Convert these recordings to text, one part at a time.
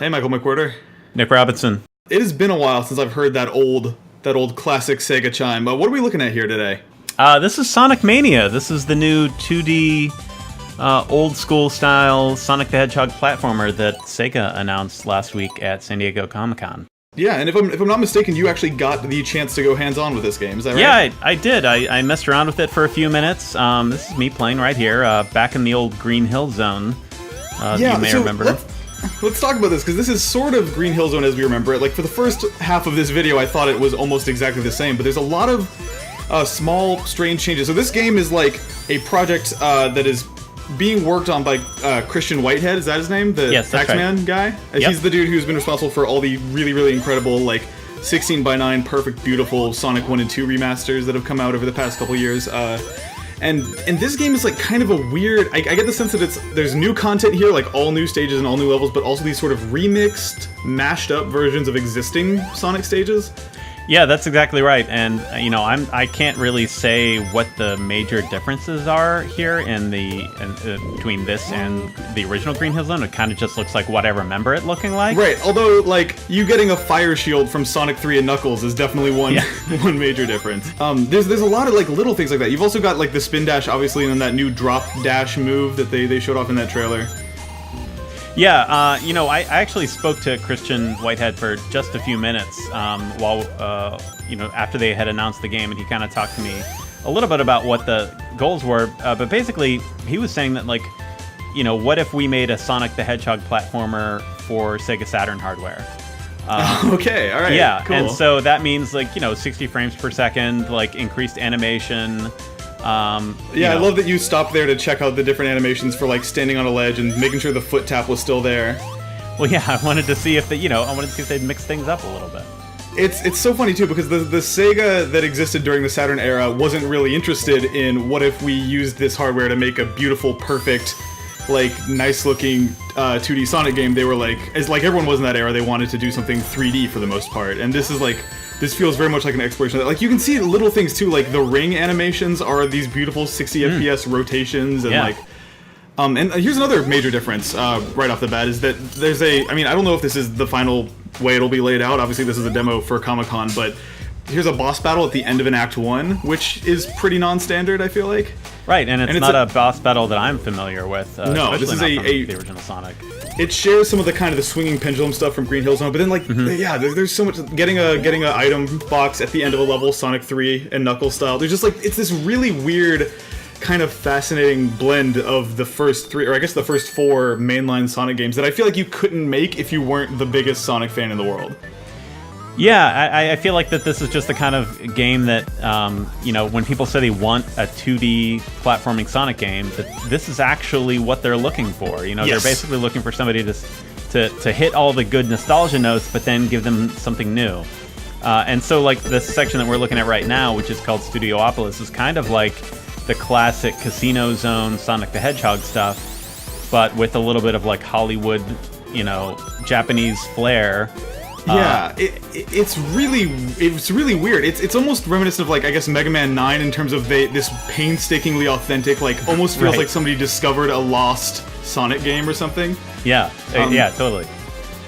Hey, Michael McWhirter. Nick Robinson. It has been a while since I've heard that old classic Sega chime. What are we looking at here today? This is Sonic Mania. This is the new 2D, old school style Sonic the Hedgehog platformer that Sega announced last week at San Diego Comic-Con. Yeah, and if I'm not mistaken, you actually got the chance to go hands-on with this game. Is that right? Yeah, I did. I messed around with it for a few minutes. This is me playing right here, back in the old Green Hill Zone. You may remember. Let's talk about this, because this is sort of Green Hill Zone as we remember it. Like, for the first half of this video, I thought it was almost exactly the same, but there's a lot of small, strange changes. So this game is like a project that is being worked on by Christian Whitehead. Is that his name? The Taxman right. guy? Yep. He's the dude who's been responsible for all the really, really incredible, like, 16:9 perfect, beautiful Sonic 1 and 2 remasters that have come out over the past couple years. And this game is like kind of a weird. I get the sense that there's new content here, like all new stages and all new levels, but also these sort of remixed, mashed up versions of existing Sonic stages. Yeah, that's exactly right. And I can't really say what the major differences are here between this and the original Green Hill Zone. It kind of just looks like what I remember it looking like. Right. Although, like, you getting a fire shield from Sonic 3 and Knuckles is definitely one major difference. There's a lot of like little things like that. You've also got like the spin dash, obviously, and then that new drop dash move that they showed off in that trailer. Yeah, I actually spoke to Christian Whitehead for just a few minutes after they had announced the game, and he kind of talked to me a little bit about what the goals were. But basically, he was saying that, like, what if we made a Sonic the Hedgehog platformer for Sega Saturn hardware? Okay, all right. Yeah, cool. And so that means, like, 60 frames per second, like, increased animation. I love that you stopped there to check out the different animations for like standing on a ledge and making sure the foot tap was still there. Well, yeah, I wanted to see if they'd mix things up a little bit. It's so funny too, because the Sega that existed during the Saturn era wasn't really interested in what if we used this hardware to make a beautiful, perfect, like nice looking 2D Sonic game. They were like, as like everyone was in that era, they wanted to do something 3D for the most part, and this is like. This feels very much like an exploration of that. Like, you can see little things, too, like the ring animations are these beautiful 60 FPS rotations, and and here's another major difference right off the bat, is that there's I don't know if this is the final way it'll be laid out. Obviously, this is a demo for Comic-Con, but here's a boss battle at the end of an Act 1, which is pretty non-standard, I feel like. Right, and it's not a boss battle that I'm familiar with. No, this is the original Sonic. It shares some of the kind of the swinging pendulum stuff from Green Hill Zone, but then there's so much getting a item box at the end of a level, Sonic 3 and Knuckles style. There's just like it's this really weird, kind of fascinating blend of the first three, or I guess the first four mainline Sonic games that I feel like you couldn't make if you weren't the biggest Sonic fan in the world. Yeah, I feel like that this is just the kind of game that, when people say they want a 2D platforming Sonic game, that this is actually what they're looking for. They're basically looking for somebody to hit all the good nostalgia notes, but then give them something new. And so, like, this section that we're looking at right now, which is called Studiopolis, is kind of like the classic Casino Zone Sonic the Hedgehog stuff, but with a little bit of, like, Hollywood, Japanese flair. Yeah, it's really weird. It's almost reminiscent of, like, I guess Mega Man 9 in terms of this painstakingly authentic, like, almost feels like somebody discovered a lost Sonic game or something. Yeah, totally.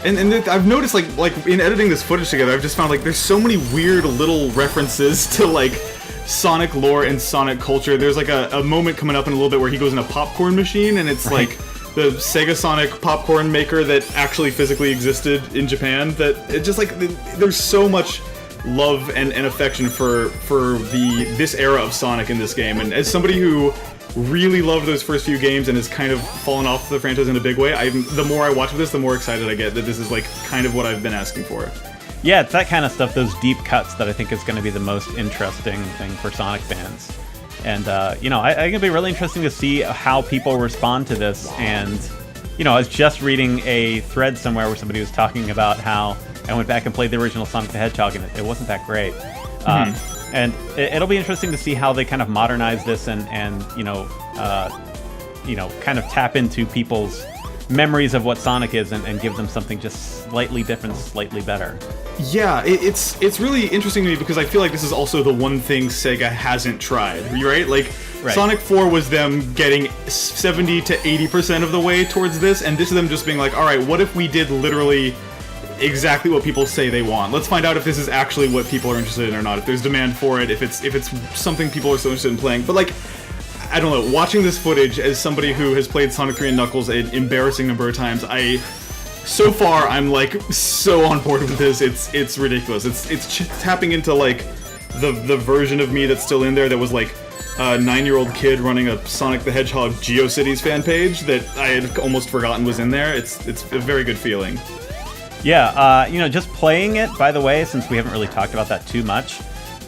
And I've noticed, like in editing this footage together, I've just found, like, there's so many weird little references to, like, Sonic lore and Sonic culture. There's, like, a moment coming up in a little bit where he goes in a popcorn machine, and it's, like, the Sega Sonic popcorn maker that actually physically existed in Japan. That it just, like, there's so much love and affection for this era of Sonic in this game. And as somebody who really loved those first few games and has kind of fallen off the franchise in a big way, the more I watch this, the more excited I get that this is, like, kind of what I've been asking for. Yeah, it's that kind of stuff, those deep cuts, that I think is going to be the most interesting thing for Sonic fans. And, I think it'll be really interesting to see how people respond to this. And, I was just reading a thread somewhere where somebody was talking about how I went back and played the original Sonic the Hedgehog, and it wasn't that great. And it'll be interesting to see how they kind of modernize this and kind of tap into people's memories of what Sonic is and give them something just slightly different, slightly better. Yeah, it's really interesting to me because I feel like this is also the one thing Sega hasn't tried, right? Like, Right. Sonic 4 was them getting 70 to 80% of the way towards this, and this is them just being like, all right, what if we did literally exactly what people say they want? Let's find out if this is actually what people are interested in or not, if there's demand for it, if it's something people are so interested in playing. But like, I don't know, watching this footage as somebody who has played Sonic 3 and Knuckles an embarrassing number of times, so far I'm like so on board with this. It's ridiculous. It's tapping into like the version of me that's still in there that was like a 9-year-old kid running a Sonic the Hedgehog GeoCities fan page that I had almost forgotten was in there. It's a very good feeling. Yeah, just playing it, by the way, since we haven't really talked about that too much,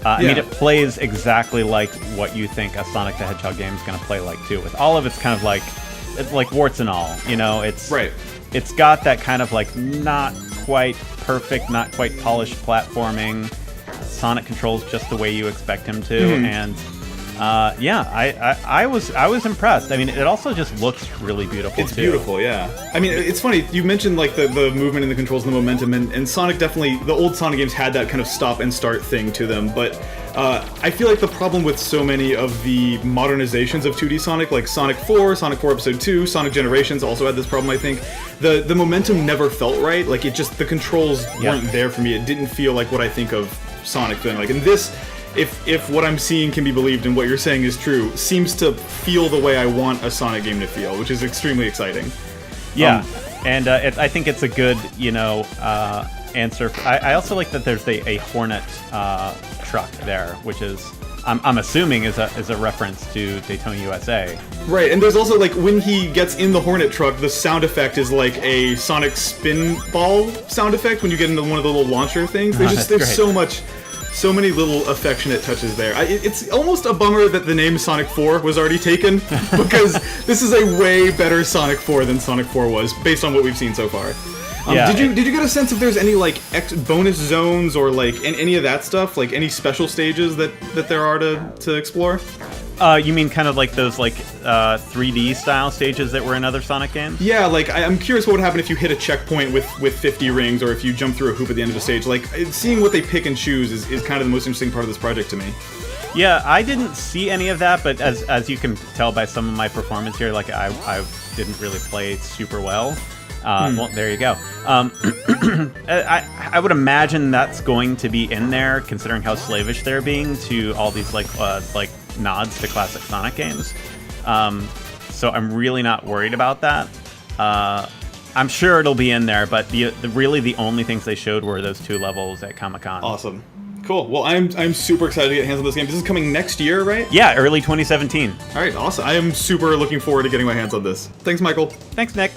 I mean, it plays exactly like what you think a Sonic the Hedgehog game is going to play like, too, with all of its kind of like warts and all, it's... Right. It's got that kind of like not quite perfect, not quite polished platforming. Sonic controls just the way you expect him to, and I was impressed. I mean, it also just looks really beautiful. It's beautiful, yeah. I mean, it's funny, you mentioned like the movement and the controls and the momentum, and Sonic definitely, the old Sonic games had that kind of stop and start thing to them, but I feel like the problem with so many of the modernizations of 2D Sonic, like Sonic 4, Sonic 4 Episode 2, Sonic Generations also had this problem, I think. The momentum never felt right, like it just, the controls weren't there for me. It didn't feel like what I think of Sonic feeling like. And this, if what I'm seeing can be believed and what you're saying is true, seems to feel the way I want a Sonic game to feel, which is extremely exciting. Yeah, and I think it's a good, answer. I also like that there's a Hornet truck there, which is I'm assuming is a reference to Daytona USA. Right, and there's also like when he gets in the Hornet truck, the sound effect is like a Sonic spin ball sound effect when you get into one of the little launcher things. There's so many little affectionate touches there. It's almost a bummer that the name Sonic 4 was already taken, because this is a way better Sonic 4 than Sonic 4 was, based on what we've seen so far. Did you get a sense if there's any like bonus zones or like any of that stuff, like any special stages that there are to explore? You mean kind of like those like 3D style stages that were in other Sonic games? Yeah, like I'm curious what would happen if you hit a checkpoint with 50 rings, or if you jump through a hoop at the end of the stage. Like seeing what they pick and choose is kind of the most interesting part of this project to me. Yeah, I didn't see any of that, but as you can tell by some of my performance here, like I didn't really play super well. Well, there you go. I would imagine that's going to be in there, considering how slavish they're being to all these like nods to classic Sonic games. So I'm really not worried about that. I'm sure it'll be in there, but really the only things they showed were those 2 levels at Comic-Con. Awesome. Cool. Well, I'm super excited to get hands on this game. This is coming next year, right? Yeah, early 2017. All right, awesome. I am super looking forward to getting my hands on this. Thanks, Michael. Thanks, Nick.